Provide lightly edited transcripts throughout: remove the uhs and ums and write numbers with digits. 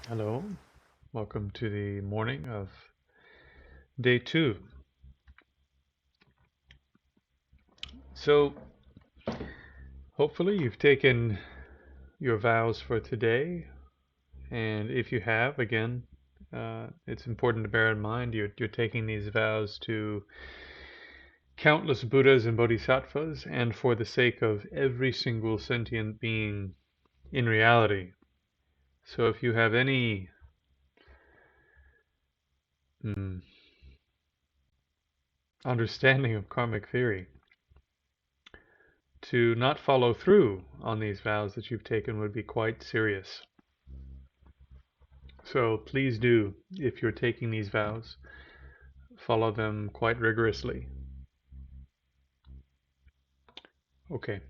Hello, welcome to the morning of day 2. So, hopefully, you've taken your vows for today, and if you have, again, it's important to bear in mind you're taking these vows to countless Buddhas and Bodhisattvas, and for the sake of every single sentient being in reality. So, if you have any mm, understanding of karmic theory, to not follow through on these vows that you've taken would be quite serious. So please do, if you're taking these vows, follow them quite rigorously. Okay.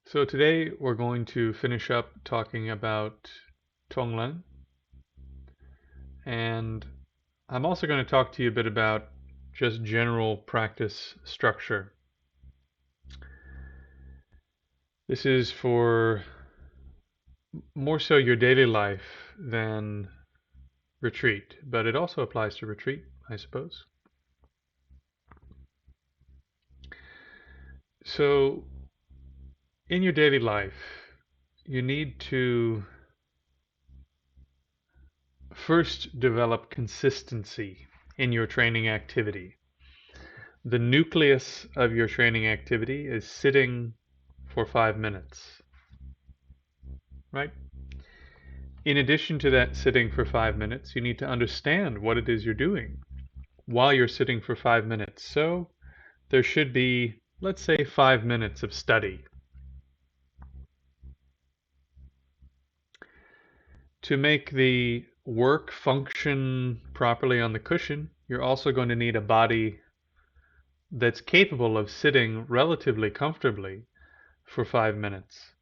So today we're going to finish up talking about Tonglen, and I'm also going to talk to you a bit about just general practice structure. This is for more so your daily life than retreat, but it also applies to retreat, I suppose. So, in your daily life, you need to first develop consistency in your training activity. The nucleus of your training activity is sitting for 5 minutes, right? In addition to that sitting for 5 minutes, you need to understand what it is you're doing while you're sitting for 5 minutes. So there should be, let's say, 5 minutes of study. To make the work function properly on the cushion, you're also going to need a body that's capable of sitting relatively comfortably for 5 minutes.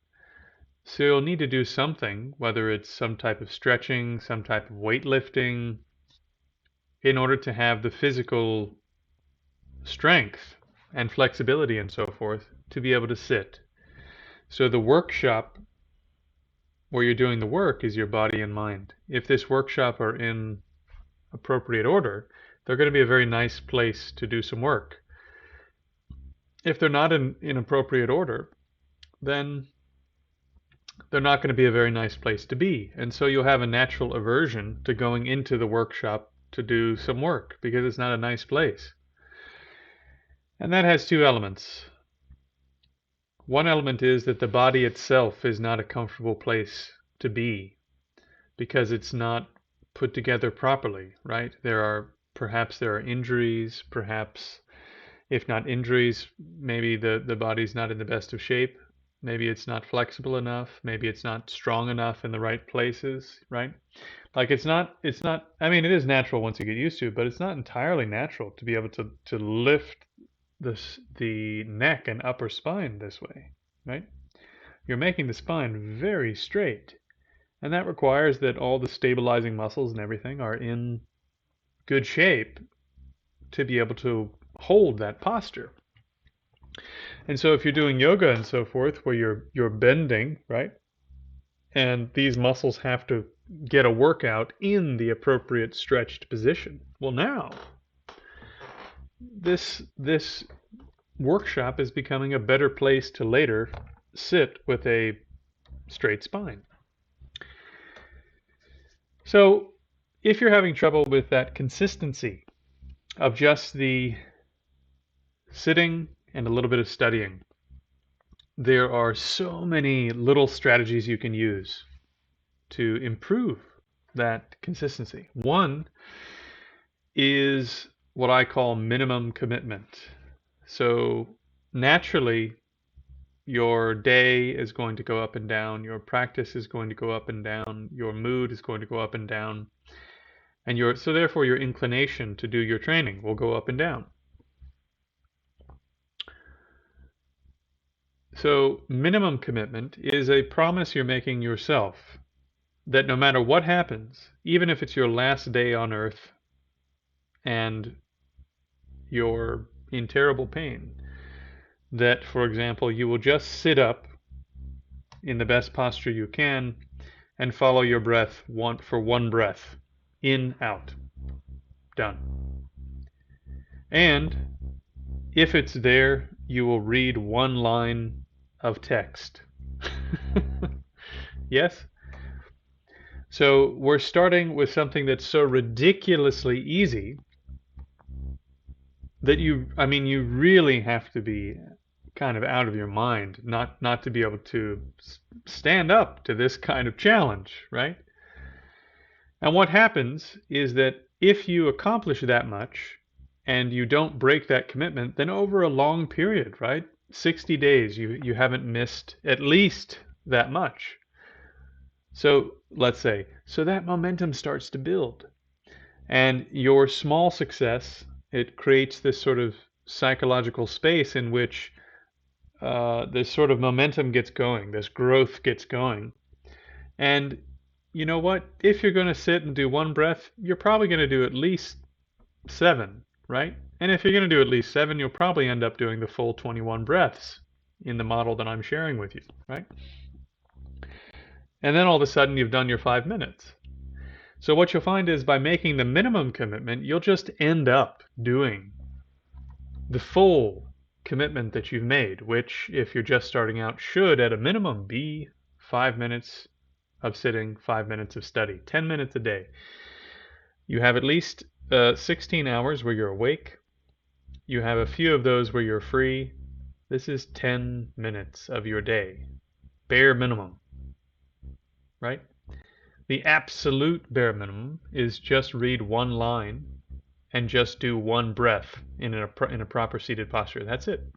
So you'll need to do something, whether it's some type of stretching, some type of weightlifting, in order to have the physical strength and flexibility and so forth to be able to sit. So the workshop where you're doing the work is your body and mind. If this workshop are in appropriate order, they're going to be a very nice place to do some work. If they're not in appropriate order, then they're not going to be a very nice place to be. And so you'll have a natural aversion to going into the workshop to do some work because it's not a nice place. And that has two elements. One element is that the body itself is not a comfortable place to be because it's not put together properly, right? Perhaps there are injuries, perhaps if not injuries, maybe the body's not in the best of shape. Maybe it's not flexible enough. Maybe it's not strong enough in the right places, right? Like I mean, it is natural once you get used to it, but it's not entirely natural to be able to lift the neck and upper spine this way, right? You're making the spine very straight. And that requires that all the stabilizing muscles and everything are in good shape to be able to hold that posture. And so if you're doing yoga and so forth, where you're bending, right? And these muscles have to get a workout in the appropriate stretched position. Well, now this workshop is becoming a better place to later sit with a straight spine. So if you're having trouble with that consistency of just the sitting and a little bit of studying, there are so many little strategies you can use to improve that consistency. One is what I call minimum commitment. So naturally, your day is going to go up and down, your practice is going to go up and down, your mood is going to go up and down, and so therefore your inclination to do your training will go up and down. So minimum commitment is a promise you're making yourself that no matter what happens, even if it's your last day on earth and you're in terrible pain, that, for example, you will just sit up in the best posture you can and follow your breath for one breath. In, out. Done. And if it's there, you will read one line of text. Yes? So we're starting with something that's so ridiculously easy that you really have to be kind of out of your mind not to be able to stand up to this kind of challenge, right? And what happens is that if you accomplish that much and you don't break that commitment, then over a long period, right? 60 days, you haven't missed at least that much. So let's say, so that momentum starts to build. And your small success, it creates this sort of psychological space in which this sort of momentum gets going, this growth gets going. And you know what? If you're going to sit and do one breath, you're probably going to do at least 7, right? And if you're going to do at least 7, you'll probably end up doing the full 21 breaths in the model that I'm sharing with you, right? And then all of a sudden you've done your 5 minutes. So what you'll find is by making the minimum commitment, you'll just end up doing the full commitment that you've made, which, if you're just starting out, should at a minimum be 5 minutes of sitting, 5 minutes of study, 10 minutes a day. You have at least 16 hours where you're awake. You have a few of those where you're free. This is 10 minutes of your day, bare minimum, right? The absolute bare minimum is just read one line and just do one breath in a proper seated posture. That's it.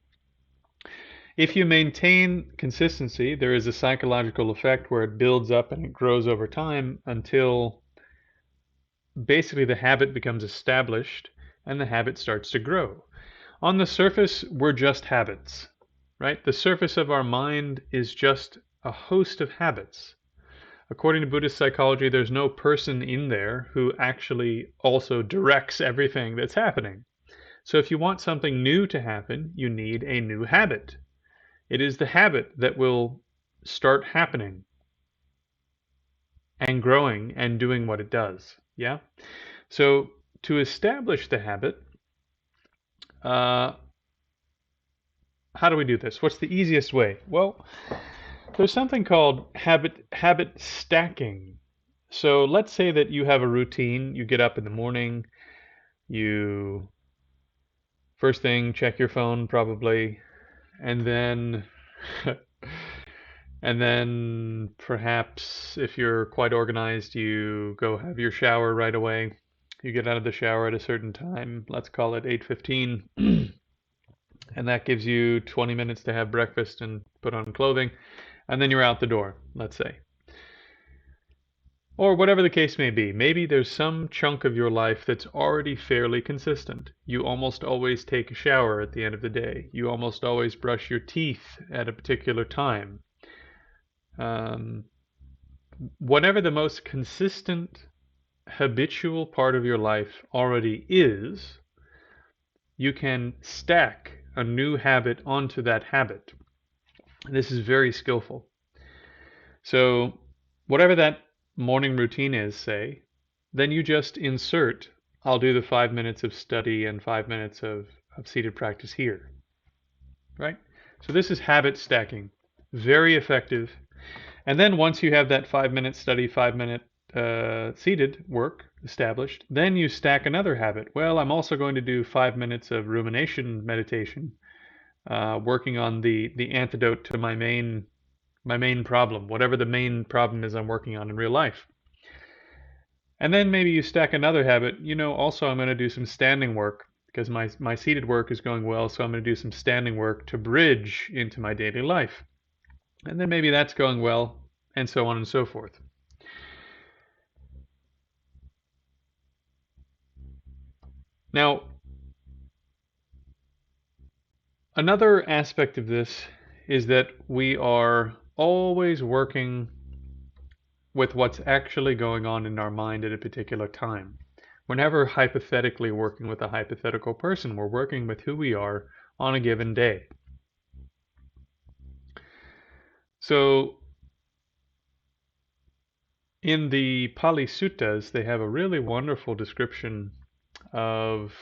If you maintain consistency, there is a psychological effect where it builds up and it grows over time until basically the habit becomes established and the habit starts to grow. On the surface, we're just habits, right? The surface of our mind is just a host of habits. According to Buddhist psychology, there's no person in there who actually also directs everything that's happening. So if you want something new to happen, you need a new habit. It is the habit that will start happening and growing and doing what it does. Yeah? So to establish the habit, how do we do this? What's the easiest way? Well, there's something called habit stacking. So let's say that you have a routine. You get up in the morning, you first thing check your phone probably, and then and then perhaps if you're quite organized, you go have your shower right away. You get out of the shower at a certain time, let's call it 8:15, and that gives you 20 minutes to have breakfast and put on clothing, and then you're out the door, let's say. Or whatever the case may be, maybe there's some chunk of your life that's already fairly consistent. You almost always take a shower at the end of the day. You almost always brush your teeth at a particular time. Whatever the most consistent, habitual part of your life already is, you can stack a new habit onto that habit. This is very skillful. So whatever that morning routine is, say, then you just insert, I'll do the 5 minutes of study and 5 minutes of seated practice here, right? So this is habit stacking, very effective. And then once you have that 5 minute study, 5 minute seated work established, then you stack another habit. Well, I'm also going to do 5 minutes of rumination meditation, working on the antidote to my main problem, whatever the main problem is I'm working on in real life. And then maybe you stack another habit. Also I'm going to do some standing work because my seated work is going well, so I'm going to do some standing work to bridge into my daily life. And then maybe that's going well, and so on and so forth. Now, another aspect of this is that we are always working with what's actually going on in our mind at a particular time. We're never hypothetically working with a hypothetical person. We're working with who we are on a given day. So In the Pali Suttas, they have a really wonderful description of,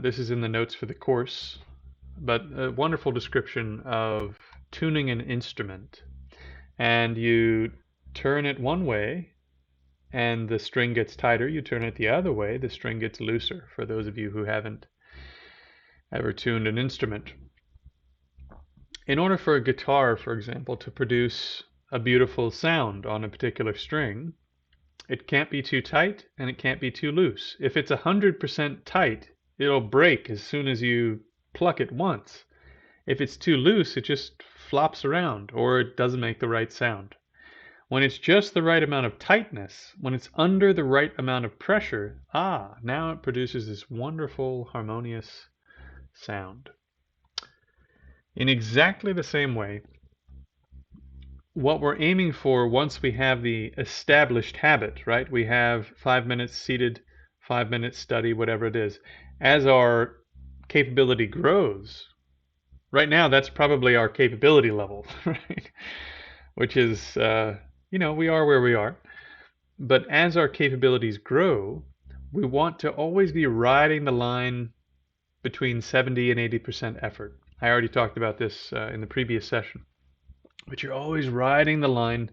this is in the notes for the course, but a wonderful description of tuning an instrument. And you turn it one way and the string gets tighter. You turn it the other way, the string gets looser, for those of you who haven't ever tuned an instrument. In order for a guitar, for example, to produce a beautiful sound on a particular string, it can't be too tight and it can't be too loose. If it's 100% tight, it'll break as soon as you pluck it once. If it's too loose, it just flops around or it doesn't make the right sound. When it's just the right amount of tightness, when it's under the right amount of pressure, now it produces this wonderful, harmonious sound. In exactly the same way, what we're aiming for once we have the established habit, right? We have 5 minutes seated, 5 minutes study, whatever it is. As our capability grows, right now that's probably our capability level, right? Which is, we are where we are. But as our capabilities grow, we want to always be riding the line between 70 and 80% effort. I already talked about this in the previous session. But you're always riding the line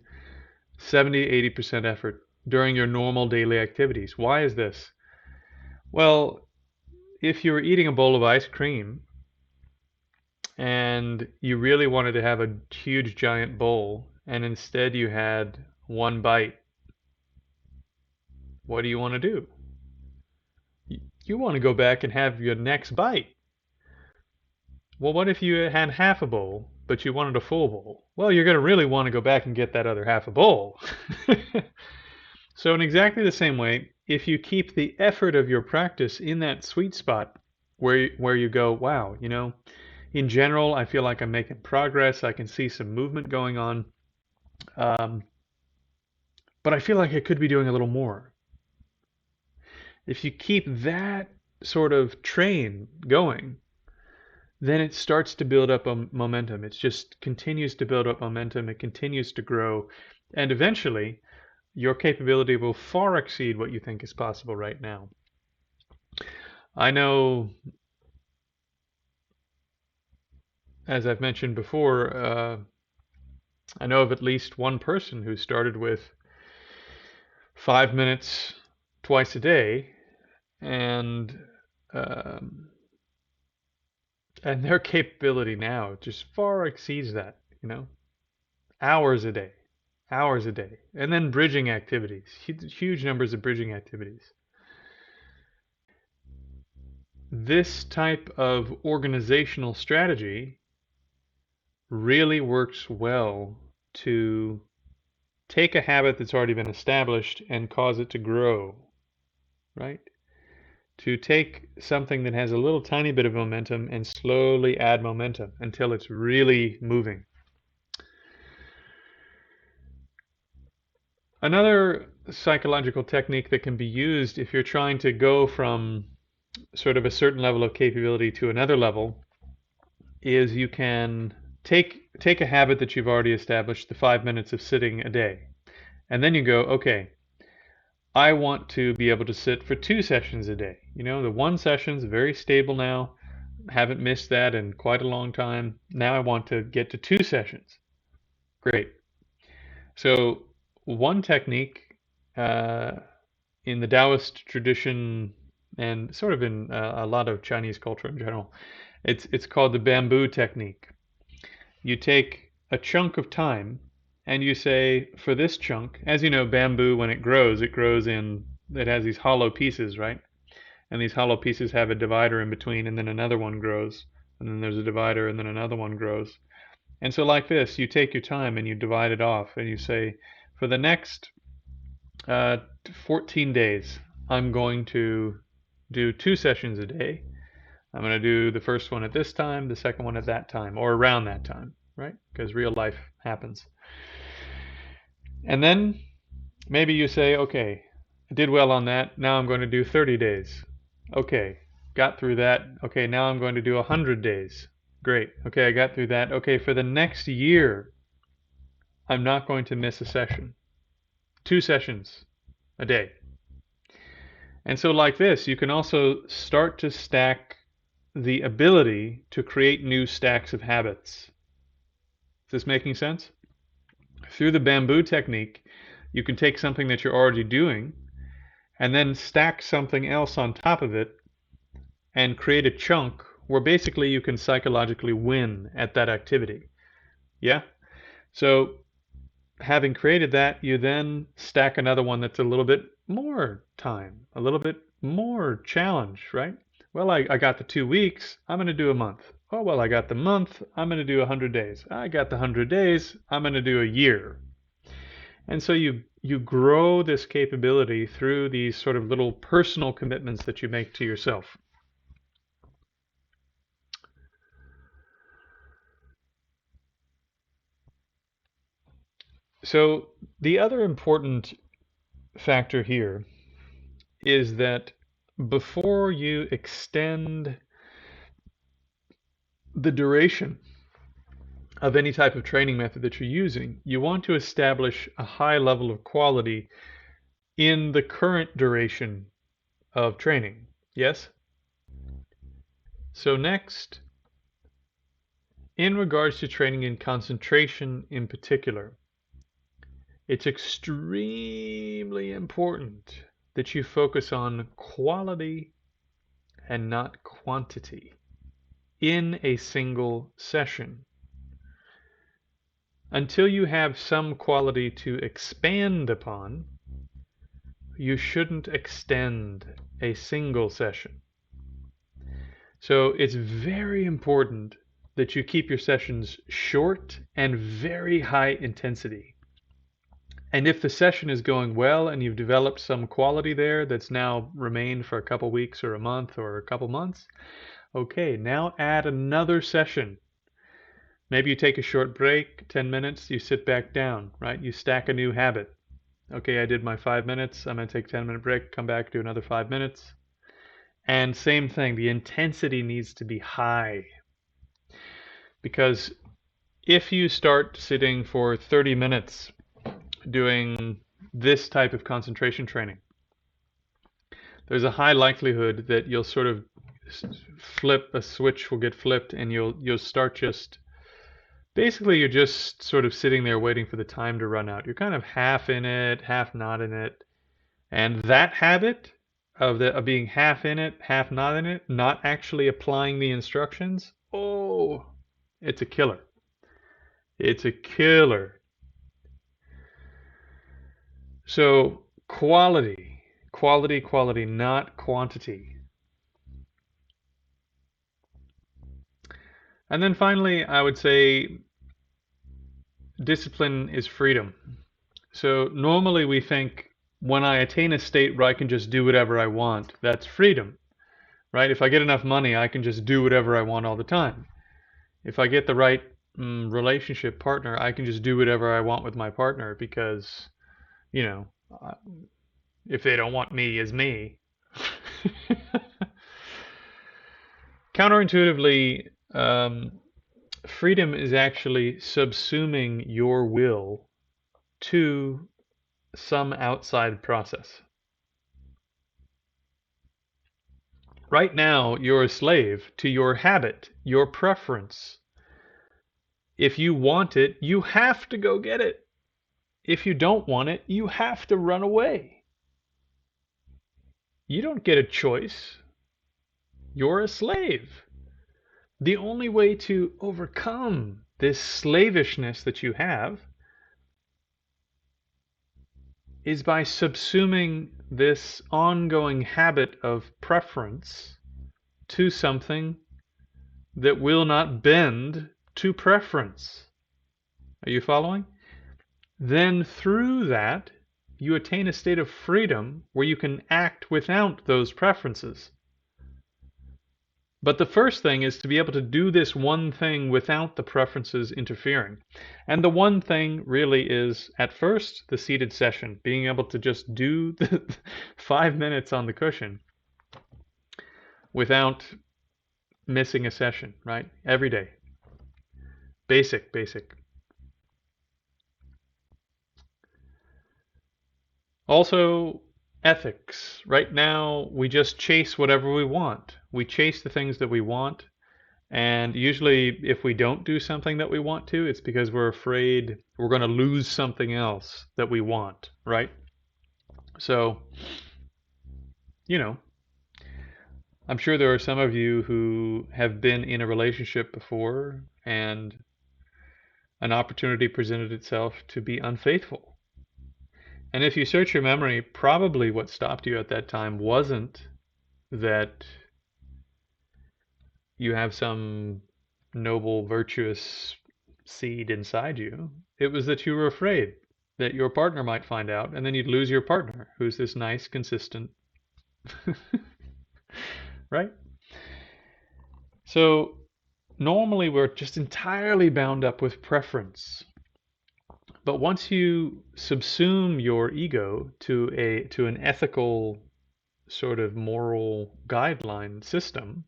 70 to 80% effort during your normal daily activities. Why is this? Well, if you were eating a bowl of ice cream and you really wanted to have a huge giant bowl and instead you had one bite, what do you want to do? You want to go back and have your next bite. Well, what if you had half a bowl, but you wanted a full bowl? Well, you're going to really want to go back and get that other half a bowl. So in exactly the same way, if you keep the effort of your practice in that sweet spot where you go, wow, in general, I feel like I'm making progress. I can see some movement going on. But I feel like I could be doing a little more. If you keep that sort of train going, then it starts to build up a momentum. It just continues to build up momentum. It continues to grow. And eventually, your capability will far exceed what you think is possible right now. I know, as I've mentioned before, I know of at least one person who started with 5 minutes twice a day, and their capability now just far exceeds that, hours a day. And then bridging activities, huge numbers of bridging activities. This type of organizational strategy really works well to take a habit that's already been established and cause it to grow, right? To take something that has a little tiny bit of momentum and slowly add momentum until it's really moving. Another psychological technique that can be used if you're trying to go from sort of a certain level of capability to another level is you can take a habit that you've already established, the 5 minutes of sitting a day, and then you go, okay, I want to be able to sit for 2 sessions a day. The 1 session's very stable now. Haven't missed that in quite a long time. Now I want to get to 2 sessions. Great. So one technique in the Taoist tradition and sort of in a lot of Chinese culture in general, it's called the bamboo technique. You take a chunk of time and you say, for this chunk, as you know, bamboo, when it grows it has these hollow pieces, right? And these hollow pieces have a divider in between, and then another one grows, and then there's a divider, and then another one grows. And so like this, you take your time and you divide it off, and you say, for the next 14 days, I'm going to do 2 sessions a day. I'm going to do the first one at this time, the second one at that time, or around that time, right? Because real life happens. And then maybe you say, okay, I did well on that. Now I'm going to do 30 days. Okay, got through that. Okay, now I'm going to do 100 days. Great. Okay, I got through that. Okay, for the next year, I'm not going to miss a session. 2 sessions a day. And so like this, you can also start to stack the ability to create new stacks of habits. Is this making sense? Through the bamboo technique, you can take something that you're already doing and then stack something else on top of it and create a chunk where basically you can psychologically win at that activity. Yeah? So having created that, you then stack another one that's a little bit more time, a little bit more challenge, right? Well, I got the 2 weeks, I'm going to do a month. Oh, well, I got the month, I'm going to do 100 days. I got the 100 days, I'm going to do a year. And so you grow this capability through these sort of little personal commitments that you make to yourself. So the other important factor here is that before you extend the duration of any type of training method that you're using, you want to establish a high level of quality in the current duration of training. Yes? So next, in regards to training in concentration in particular, it's extremely important that you focus on quality and not quantity in a single session. Until you have some quality to expand upon, you shouldn't extend a single session. So it's very important that you keep your sessions short and very high intensity. And if the session is going well and you've developed some quality there that's now remained for a couple weeks or a month or a couple months, okay, now add another session. Maybe you take a short break, 10 minutes, you sit back down, right? You stack a new habit. Okay, I did my 5 minutes, I'm going to take a 10-minute break, come back, do another 5 minutes. And same thing, the intensity needs to be high. Because if you start sitting for 30 minutes doing this type of concentration training, there's a high likelihood that you'll sort of flip, a switch will get flipped and you'll start just, basically you're just sort of sitting there waiting for the time to run out. You're kind of half in it, half not in it. And that habit of being half in it, half not in it, not actually applying the instructions, oh, it's a killer. It's a killer. So quality, quality, quality, not quantity. And then finally, I would say discipline is freedom. So normally we think when I attain a state where I can just do whatever I want, that's freedom, right? If I get enough money, I can just do whatever I want all the time. If I get the right relationship partner, I can just do whatever I want with my partner because, you know, if they don't want me as me. Counterintuitively, freedom is actually subsuming your will to some outside process. Right now, you're a slave to your habit, your preference. If you want it, you have to go get it. If you don't want it, you have to run away. You don't get a choice. You're a slave. The only way to overcome this slavishness that you have is by subsuming this ongoing habit of preference to something that will not bend to preference. Are you following? Then through that, you attain a state of freedom where you can act without those preferences. But the first thing is to be able to do this one thing without the preferences interfering. And the one thing really is, at first, the seated session, being able to just do the 5 minutes on the cushion without missing a session, right? Every day. Basic. Also, ethics. Right now, we just chase whatever we want. We chase the things that we want. And usually, if we don't do something that we want to, it's because we're afraid we're going to lose something else that we want, right? So, you know, I'm sure there are some of you who have been in a relationship before and an opportunity presented itself to be unfaithful. And if you search your memory, probably what stopped you at that time wasn't that you have some noble, virtuous seed inside you. It was that you were afraid that your partner might find out, and then you'd lose your partner, who's this nice, consistent, right? So normally we're just entirely bound up with preference. But once you subsume your ego to an ethical sort of moral guideline system,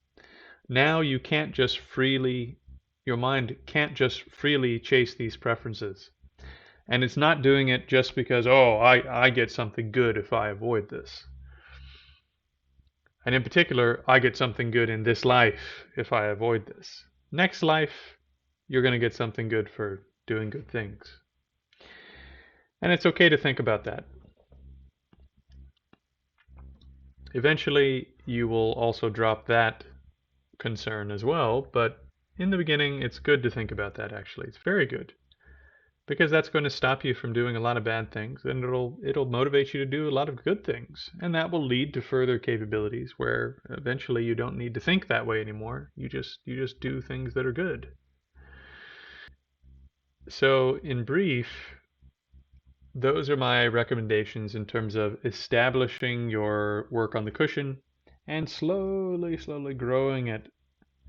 now you can't just freely, your mind can't just freely chase these preferences. And it's not doing it just because, oh, I get something good if I avoid this. And in particular, I get something good in this life if I avoid this. Next life, you're going to get something good for doing good things. And it's okay to think about that. Eventually, you will also drop that concern as well, but in the beginning, it's good to think about that actually. It's very good. Because that's going to stop you from doing a lot of bad things, and it'll motivate you to do a lot of good things, and that will lead to further capabilities where eventually you don't need to think that way anymore. You just do things that are good. So in brief, those are my recommendations in terms of establishing your work on the cushion and slowly growing it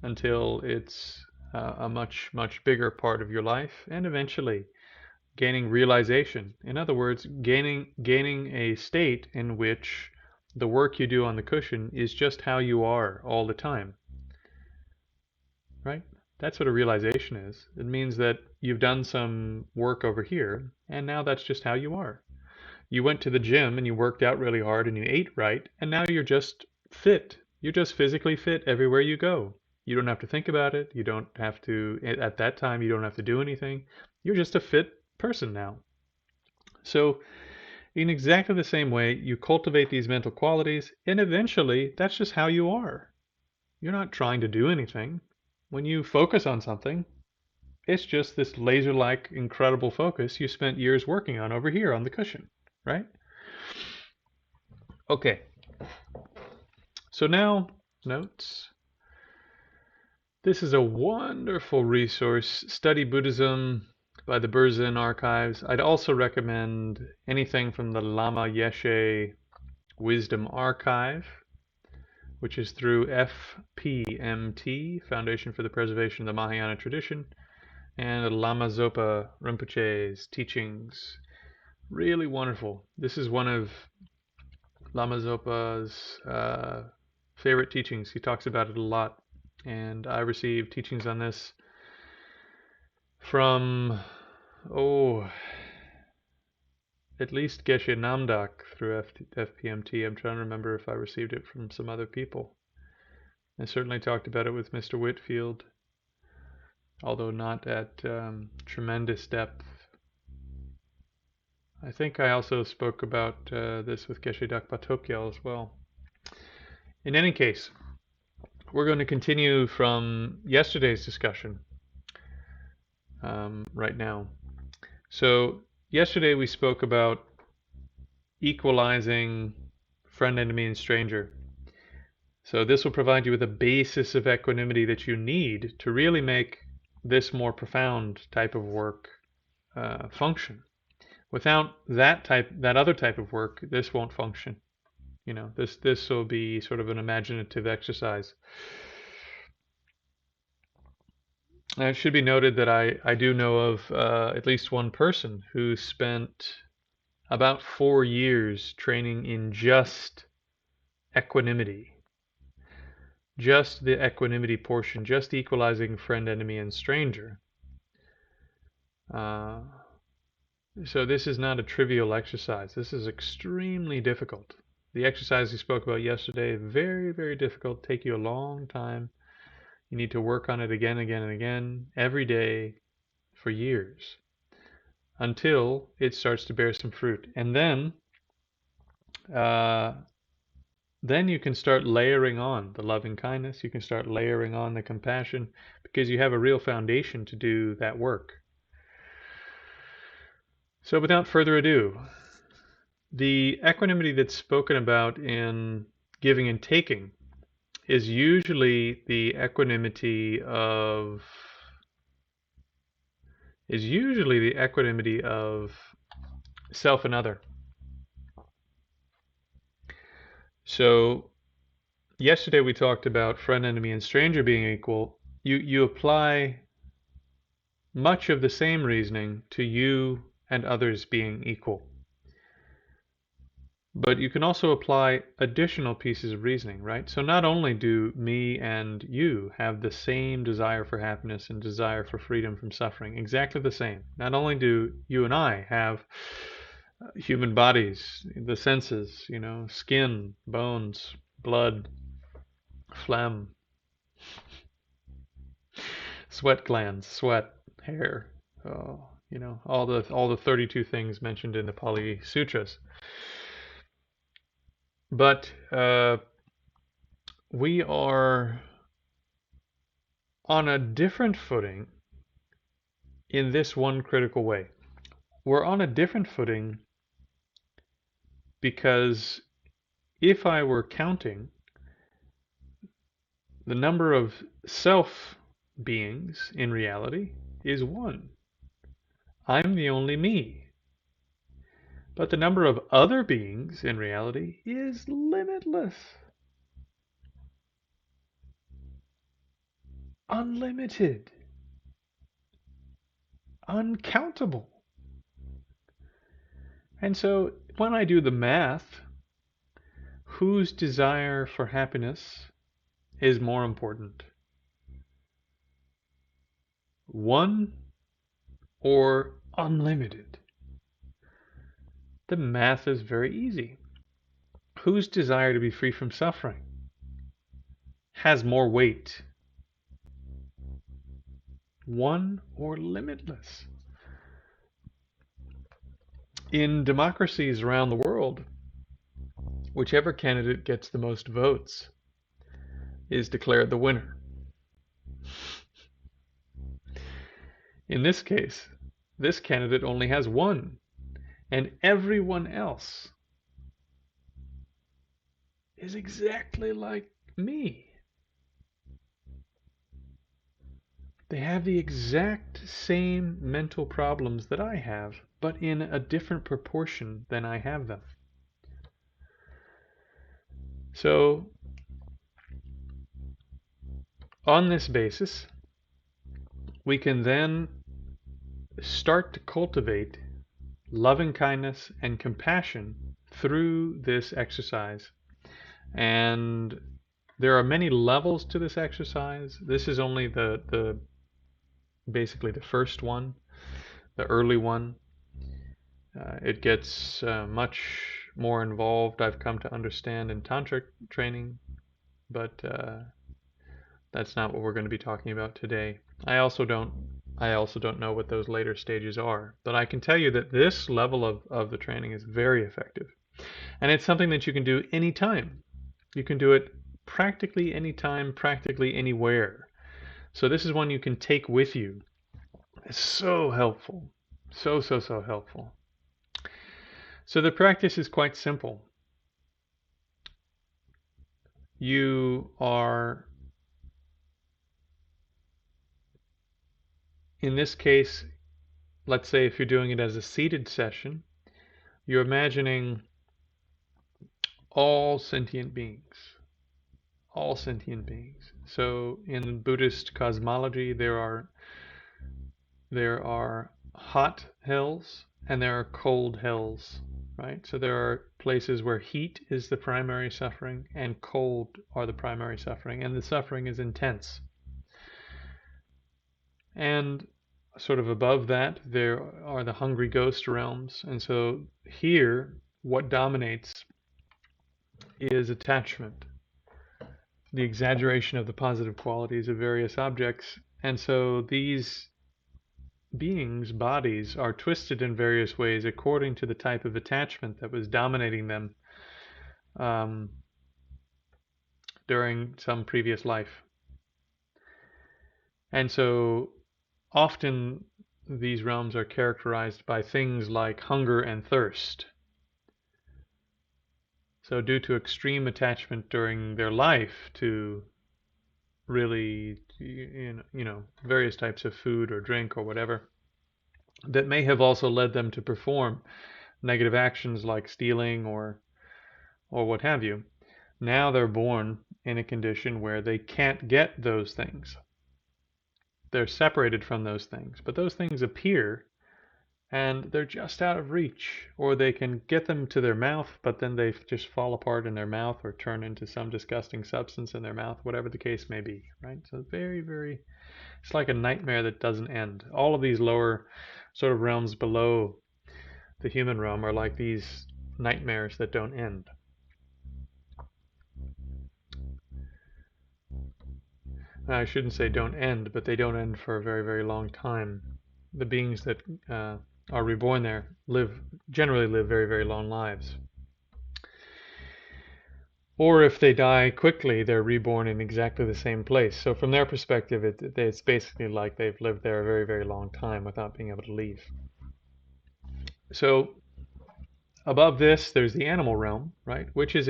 until it's a much bigger part of your life, and eventually gaining realization. In other words, gaining a state in which the work you do on the cushion is just how you are all the time, right? That's what a realization is. It means that you've done some work over here, and now that's just how you are. You went to the gym and you worked out really hard and you ate right, and now you're just fit. You're just physically fit everywhere you go. You don't have to think about it. You don't have to, at that time, you don't have to do anything. You're just a fit person now. So, in exactly the same way, you cultivate these mental qualities, and eventually, that's just how you are. You're not trying to do anything. When you focus on something, it's just this laser like, incredible focus you spent years working on over here on the cushion, right? Okay, so now, notes. This is a wonderful resource, Study Buddhism by the Berzin Archives. I'd also recommend anything from the Lama Yeshe Wisdom Archive, which is through FPMT, Foundation for the Preservation of the Mahayana Tradition, and Lama Zopa Rinpoche's teachings. Really wonderful. This is one of Lama Zopa's favorite teachings. He talks about it a lot, and I received teachings on this from, at least Geshe Namdak through FPMT. I'm trying to remember if I received it from some other people. I certainly talked about it with Mr. Whitfield, although not at tremendous depth. I think I also spoke about this with Geshe Dakpa Tokyal as well. In any case, we're going to continue from yesterday's discussion right now. So yesterday we spoke about equalizing friend, enemy, and stranger. So this will provide you with a basis of equanimity that you need to really make this more profound type of work function. Without that other type of work, this won't function. You know, this will be sort of an imaginative exercise. It should be noted that I do know of at least one person who spent about 4 years training in just equanimity. Just the equanimity portion, just equalizing friend, enemy, and stranger. So this is not a trivial exercise. This is extremely difficult. The exercise we spoke about yesterday, very, very difficult, take you a long time. You need to work on it again, again, and again, every day for years until it starts to bear some fruit. And uh, then you can start layering on the loving kindness. You can start layering on the compassion because you have a real foundation to do that work. So without further ado, the equanimity that's spoken about in giving and taking is usually the equanimity of self and other. So yesterday we talked about friend, enemy, and stranger being equal. You apply much of the same reasoning to you and others being equal. But you can also apply additional pieces of reasoning, right? So not only do me and you have the same desire for happiness and desire for freedom from suffering, exactly the same. Not only do you and I have human bodies, the senses, skin, bones, blood, phlegm, sweat glands, sweat, hair, all the 32 things mentioned in the Pali Sutras. But we are on a different footing in this one critical way. We're on a different footing because if I were counting the number of self beings in reality is one. I'm the only me. But the number of other beings in reality is limitless. Unlimited. Uncountable. And so when I do the math, whose desire for happiness is more important? One or unlimited? The math is very easy. Whose desire to be free from suffering has more weight? One or limitless? In democracies around the world, whichever candidate gets the most votes is declared the winner. In this case, this candidate only has one, and everyone else is exactly like me. They have the exact same mental problems that I have, but in a different proportion than I have them. So, on this basis, we can then start to cultivate loving kindness and compassion through this exercise. And there are many levels to this exercise. This is only basically the first one, the early one. It gets much more involved, I've come to understand, in tantric training, but that's not what we're going to be talking about today. I also don't know what those later stages are, but I can tell you that this level of the training is very effective. And it's something that you can do anytime. You can do it practically anytime, practically anywhere. So this is one you can take with you. It's so helpful. So helpful. So the practice is quite simple. You are, in this case, let's say if you're doing it as a seated session, you're imagining all sentient beings. All sentient beings. So in Buddhist cosmology, there are hot hells and there are cold hells, right? So there are places where heat is the primary suffering and cold are the primary suffering, and the suffering is intense. And sort of above that, there are the hungry ghost realms. And so here, what dominates is attachment, the exaggeration of the positive qualities of various objects. And so these beings' bodies are twisted in various ways according to the type of attachment that was dominating them um, during some previous life. And so often these realms are characterized by things like hunger and thirst. So due to extreme attachment during their life to really, various types of food or drink or whatever, that may have also led them to perform negative actions like stealing or what have you. Now they're born in a condition where they can't get those things. They're separated from those things, but those things appear and they're just out of reach, or they can get them to their mouth, but then they just fall apart in their mouth or turn into some disgusting substance in their mouth, whatever the case may be, right? So very, very, it's like a nightmare that doesn't end. All of these lower sort of realms below the human realm are like these nightmares that don't end. I shouldn't say don't end, but they don't end for a very, very long time. The beings that are reborn there generally live very, very long lives. Or if they die quickly, they're reborn in exactly the same place. So from their perspective, it's basically like they've lived there a very, very long time without being able to leave. So above this, there's the animal realm, right, which is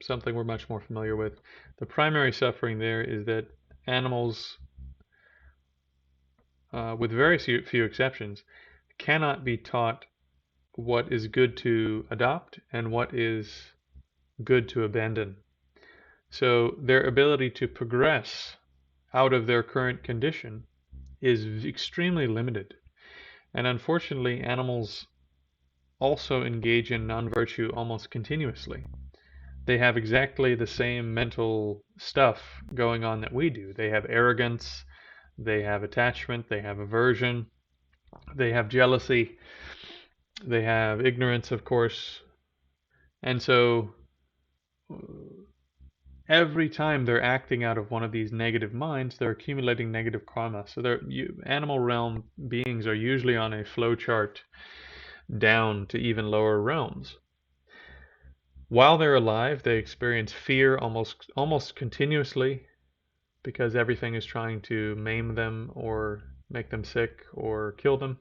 something we're much more familiar with. The primary suffering there is that animals, with very few exceptions, cannot be taught what is good to adopt and what is good to abandon. So their ability to progress out of their current condition is extremely limited. And unfortunately, animals also engage in non-virtue almost continuously. They have exactly the same mental stuff going on that we do. They have arrogance, they have attachment, they have aversion, they have jealousy, they have ignorance, of course. And so every time they're acting out of one of these negative minds, they're accumulating negative karma. So animal realm beings are usually on a flow chart down to even lower realms. While they're alive, they experience fear almost continuously because everything is trying to maim them or make them sick or kill them.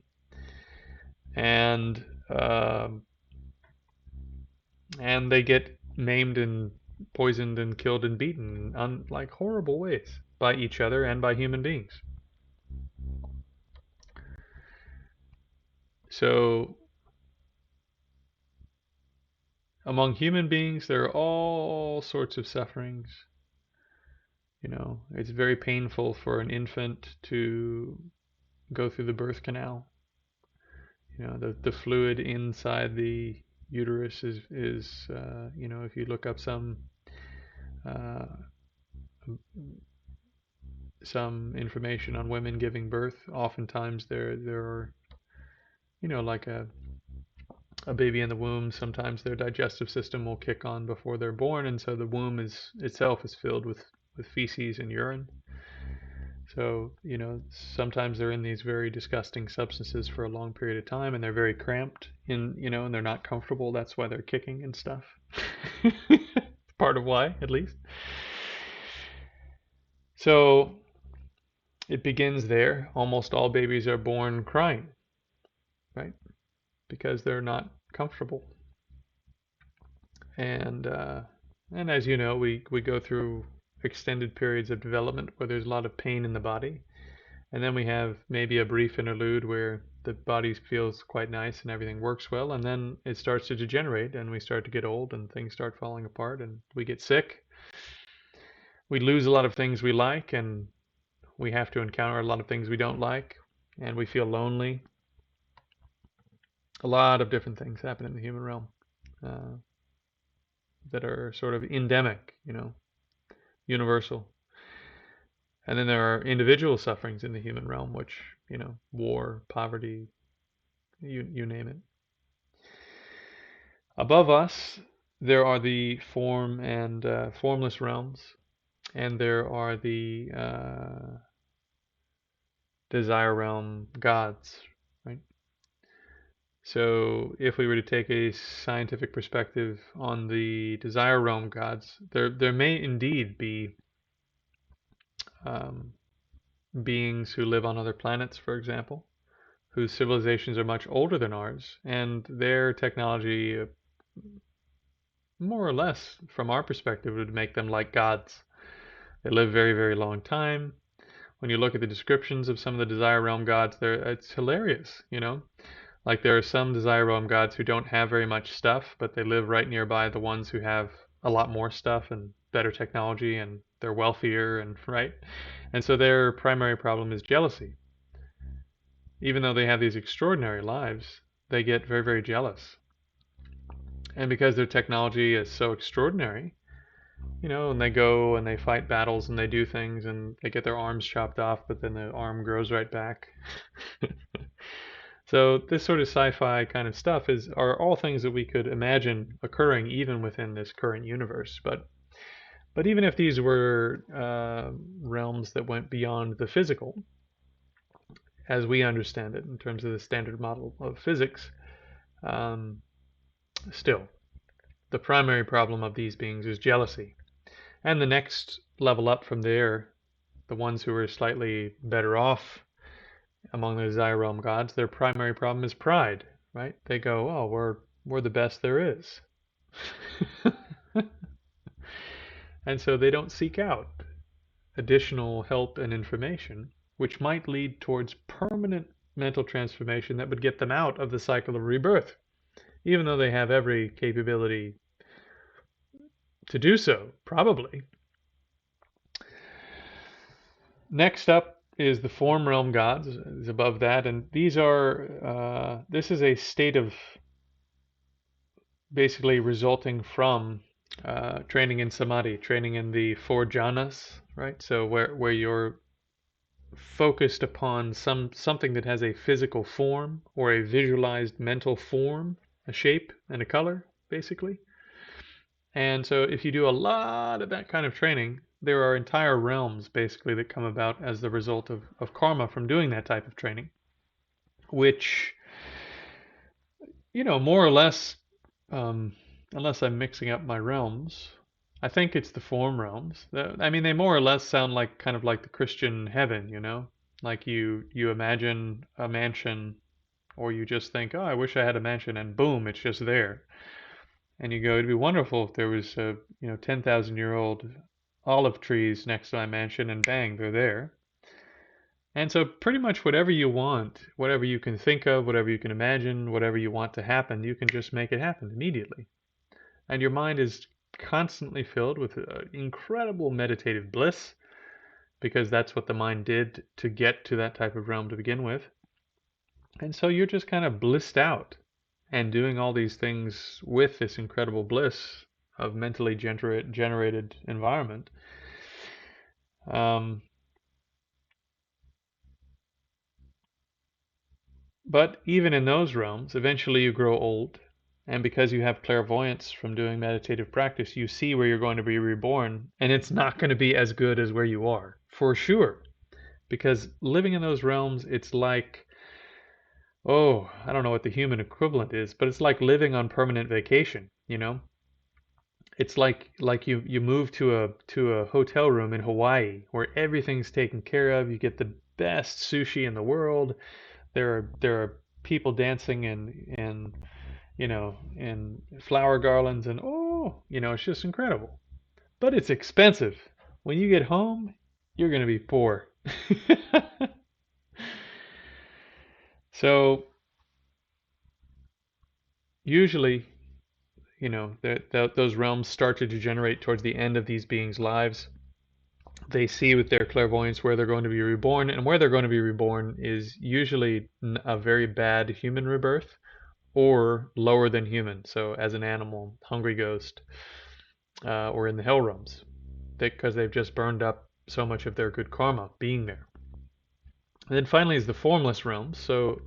And they get maimed and poisoned and killed and beaten in like horrible ways by each other and by human beings. So among human beings, there are all sorts of sufferings. It's very painful for an infant to go through the birth canal. The fluid inside the uterus is if you look up some information on women giving birth, oftentimes there are, like a baby in the womb, sometimes their digestive system will kick on before they're born, and so the womb itself is filled with feces and urine. So, sometimes they're in these very disgusting substances for a long period of time, and they're very cramped and they're not comfortable. That's why they're kicking and stuff. Part of why, at least. So it begins there. Almost all babies are born crying, right? Because they're not comfortable. And as you know, we go through extended periods of development where there's a lot of pain in the body. And then we have maybe a brief interlude where the body feels quite nice and everything works well. And then it starts to degenerate and we start to get old and things start falling apart and we get sick. We lose a lot of things we like and we have to encounter a lot of things we don't like. And we feel lonely. A lot of different things happen in the human realm that are sort of endemic, universal. And then there are individual sufferings in the human realm, which, war, poverty, you name it. Above us, there are the form and formless realms, and there are the desire realm gods, right? So if we were to take a scientific perspective on the desire realm gods, there may indeed be um, beings who live on other planets, for example, whose civilizations are much older than ours, and their technology, more or less, from our perspective, would make them like gods. They live very, very long time. When you look at the descriptions of some of the Desire Realm gods, it's hilarious, Like there are some Desire Realm gods who don't have very much stuff, but they live right nearby the ones who have a lot more stuff and better technology, and they're wealthier, and right? And so their primary problem is jealousy. Even though they have these extraordinary lives, they get very, very jealous. And because their technology is so extraordinary, and they go and they fight battles and they do things and they get their arms chopped off, but then the arm grows right back. So this sort of sci-fi kind of stuff are all things that we could imagine occurring even within this current universe. But even if these were realms that went beyond the physical, as we understand it in terms of the standard model of physics, um, still, the primary problem of these beings is jealousy. And the next level up from there, the ones who are slightly better off among the desire realm gods, their primary problem is pride, right? They go, oh, we're the best there is. And so they don't seek out additional help and information, which might lead towards permanent mental transformation that would get them out of the cycle of rebirth, even though they have every capability to do so, probably. Next up is the form realm gods, is above that, and this is a state of basically resulting from training in samadhi, training in the four jhanas, right? So where you're focused upon something that has a physical form or a visualized mental form, a shape and a color, basically. And so if you do a lot of that kind of training, there are entire realms basically that come about as the result of karma from doing that type of training, which, more or less, unless I'm mixing up my realms, I think it's the form realms. I mean, they more or less sound like kind of like the Christian heaven, Like you imagine a mansion, or you just think, oh, I wish I had a mansion, and boom, it's just there. And you go, it'd be wonderful if there was 10,000-year-old olive trees next to my mansion, and bang, they're there. And so pretty much whatever you want, whatever you can think of, whatever you can imagine, whatever you want to happen, you can just make it happen immediately. And your mind is constantly filled with incredible meditative bliss, because that's what the mind did to get to that type of realm to begin with. And so you're just kind of blissed out and doing all these things with this incredible bliss of mentally generated environment. But even in those realms, eventually you grow old, and because you have clairvoyance from doing meditative practice, you see where you're going to be reborn, and it's not going to be as good as where you are, for sure. Because living in those realms, it's like, oh, I don't know what the human equivalent is, but it's like living on permanent vacation, It's like you move to a hotel room in Hawaii where everything's taken care of. You get the best sushi in the world. There are people dancing in flower garlands, and it's just incredible. But it's expensive. When you get home, you're going to be poor. So usually, those realms start to degenerate towards the end of these beings' lives. They see with their clairvoyance where they're going to be reborn, and where they're going to be reborn is usually a very bad human rebirth, or lower than human, so as an animal, hungry ghost, or in the hell realms, because they've just burned up so much of their good karma being there. And then finally is the formless realms. So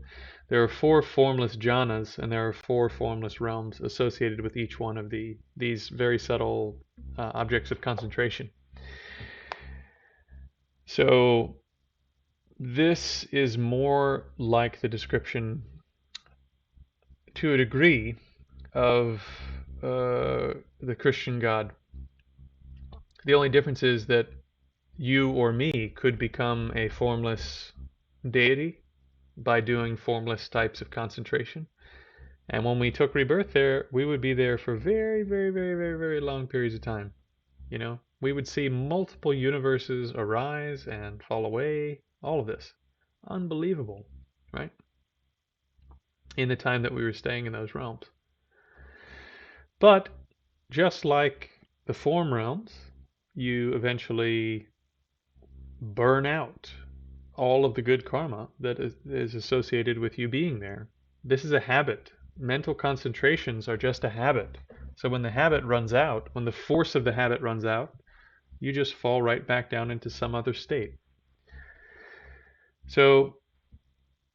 there are 4 formless jhanas, and there are 4 formless realms associated with each one of these very subtle objects of concentration. So this is more like the description, to a degree, of the Christian God. The only difference is that you or me could become a formless deity by doing formless types of concentration. And when we took rebirth there, we would be there for very, very, very, very, very long periods of time. You know, we would see multiple universes arise and fall away, all of this. Unbelievable, right? In the time that we were staying in those realms. But just like the form realms, you eventually burn out all of the good karma that is associated with you being there. This is a habit. Mental concentrations are just a habit. So when the habit runs out, when the force of the habit runs out, you just fall right back down into some other state. So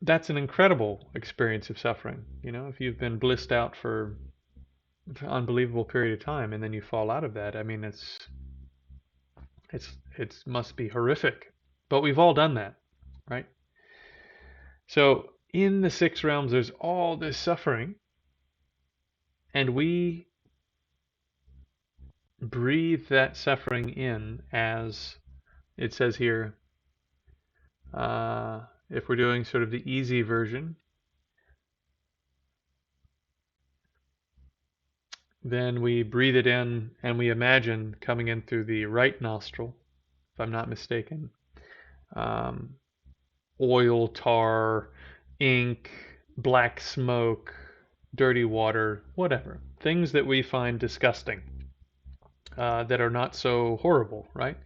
that's an incredible experience of suffering. You know, if you've been blissed out for an unbelievable period of time and then you fall out of that, I mean, it must be horrific. But we've all done that, right? So in the 6 realms, there's all this suffering, and we breathe that suffering in, as it says here. If we're doing sort of the easy version, then we breathe it in and we imagine coming in through the right nostril, if I'm not mistaken. Oil, tar, ink, black smoke, dirty water, whatever. Things that we find disgusting, that are not so horrible, right?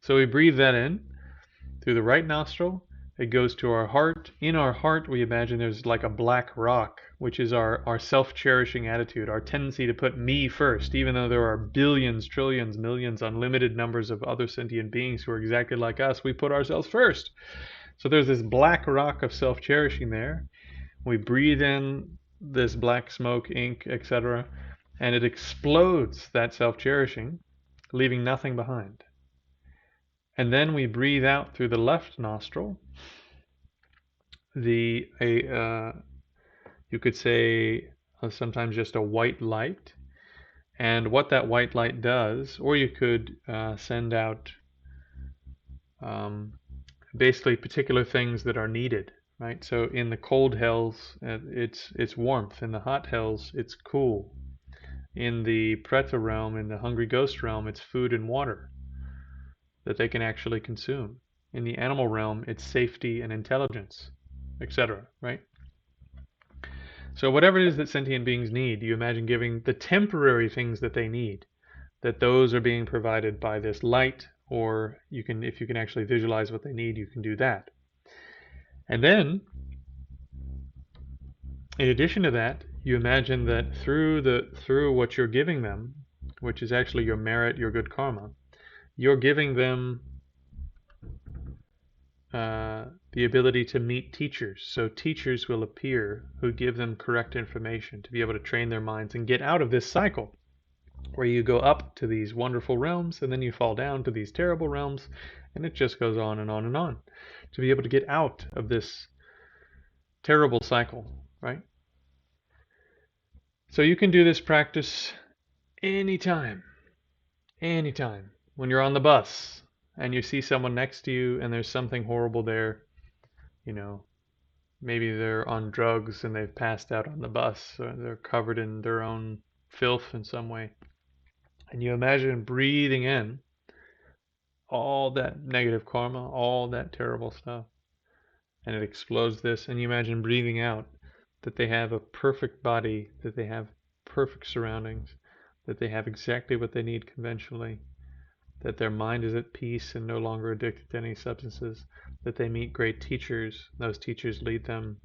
So we breathe that in through the right nostril. It goes to our heart. In our heart, we imagine there's like a black rock, which is our self-cherishing attitude, our tendency to put me first, even though there are billions, trillions, millions, unlimited numbers of other sentient beings who are exactly like us. We put ourselves first. So there's this black rock of self-cherishing there. We breathe in this black smoke, ink, etc., and it explodes that self-cherishing, leaving nothing behind. And then we breathe out through the left nostril, you could say sometimes just a white light. And what that white light does, or you could send out basically particular things that are needed, right? So in the cold hells, it's warmth. In the hot hells, it's cool. In the Preta realm, in the hungry ghost realm, it's food and water that they can actually consume. In the animal realm, it's safety and intelligence, etc., right? So whatever it is that sentient beings need, you imagine giving the temporary things that they need, that those are being provided by this light, or you can, if you can actually visualize what they need, you can do that. And then, in addition to that, you imagine that through what you're giving them, which is actually your merit, your good karma, you're giving them the ability to meet teachers. So teachers will appear who give them correct information to be able to train their minds and get out of this cycle where you go up to these wonderful realms and then you fall down to these terrible realms, and it just goes on and on and on. To be able to get out of this terrible cycle, right? So you can do this practice anytime. Anytime. When you're on the bus and you see someone next to you and there's something horrible there, you know, maybe they're on drugs and they've passed out on the bus, or they're covered in their own filth in some way. And you imagine breathing in all that negative karma, all that terrible stuff, and it explodes this, and you imagine breathing out that they have a perfect body, that they have perfect surroundings, that they have exactly what they need conventionally, that their mind is at peace and no longer addicted to any substances, that they meet great teachers. Those teachers lead them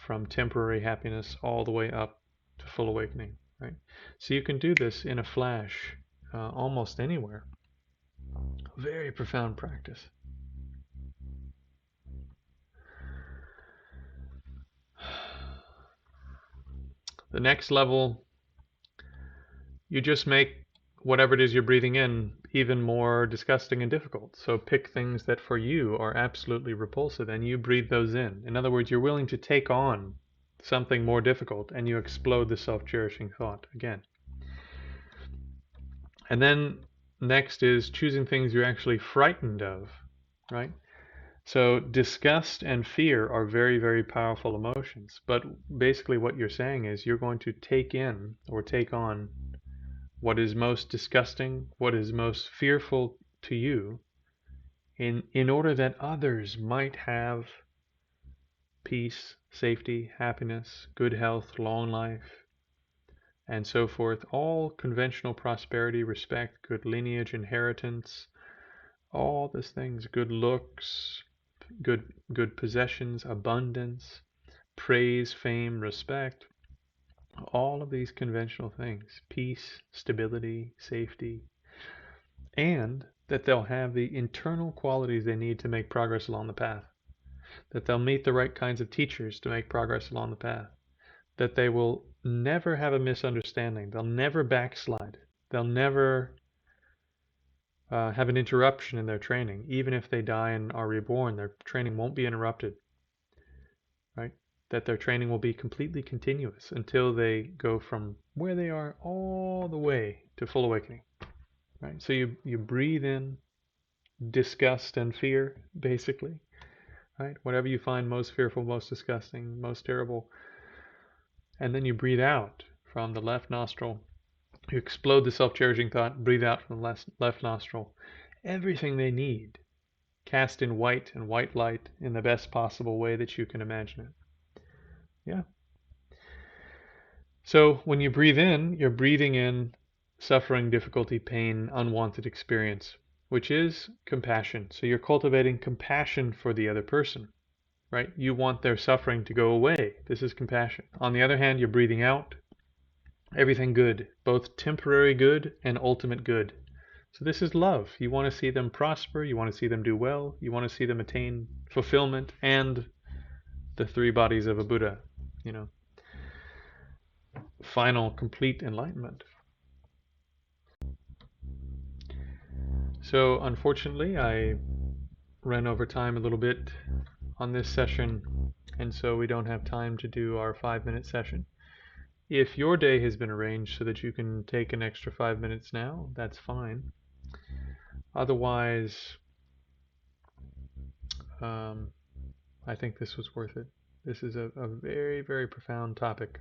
from temporary happiness all the way up to full awakening, right? So you can do this in a flash, almost anywhere. Very profound practice. The next level, you just make whatever it is you're breathing in even more disgusting and difficult. So pick things that for you are absolutely repulsive and you breathe those in. In other words, you're willing to take on something more difficult and you explode the self-cherishing thought again. And then next is choosing things you're actually frightened of, right? So disgust and fear are very, very powerful emotions. But basically what you're saying is you're going to take in or take on what is most disgusting, what is most fearful to you, in order that others might have peace, safety, happiness, good health, long life, and so forth. All conventional prosperity, respect, good lineage, inheritance, all these things, good looks, good possessions, abundance, praise, fame, respect, all of these conventional things, peace, stability, safety, and that they'll have the internal qualities they need to make progress along the path, that they'll meet the right kinds of teachers to make progress along the path, that they will never have a misunderstanding, they'll never backslide, they'll never have an interruption in their training. Even if they die and are reborn, their training won't be interrupted, right? That their training will be completely continuous until they go from where they are all the way to full awakening, right? So you breathe in disgust and fear, basically, right? Whatever you find most fearful, most disgusting, most terrible, and then you breathe out from the left nostril. You explode the self-cherishing thought, breathe out from the left nostril. Everything they need, cast in white and white light in the best possible way that you can imagine it. Yeah. So when you breathe in, you're breathing in suffering, difficulty, pain, unwanted experience, which is compassion. So you're cultivating compassion for the other person, right? You want their suffering to go away. This is compassion. On the other hand, you're breathing out everything good, both temporary good and ultimate good. So this is love. You want to see them prosper. You want to see them do well. You want to see them attain fulfillment and the three bodies of a Buddha, you know, final complete enlightenment. So unfortunately, I ran over time a little bit on this session, and so we don't have time to do our 5-minute session. If your day has been arranged so that you can take an extra 5 minutes now, that's fine. Otherwise, I think this was worth it. This is a very, very profound topic.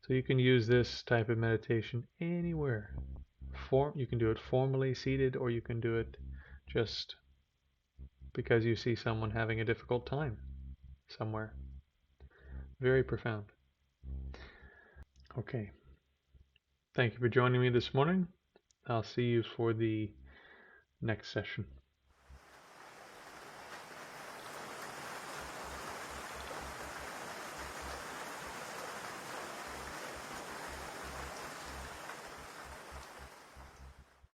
So you can use this type of meditation anywhere. You can do it formally seated, or you can do it just because you see someone having a difficult time somewhere. Very profound. Okay. Thank you for joining me this morning. I'll see you for the next session.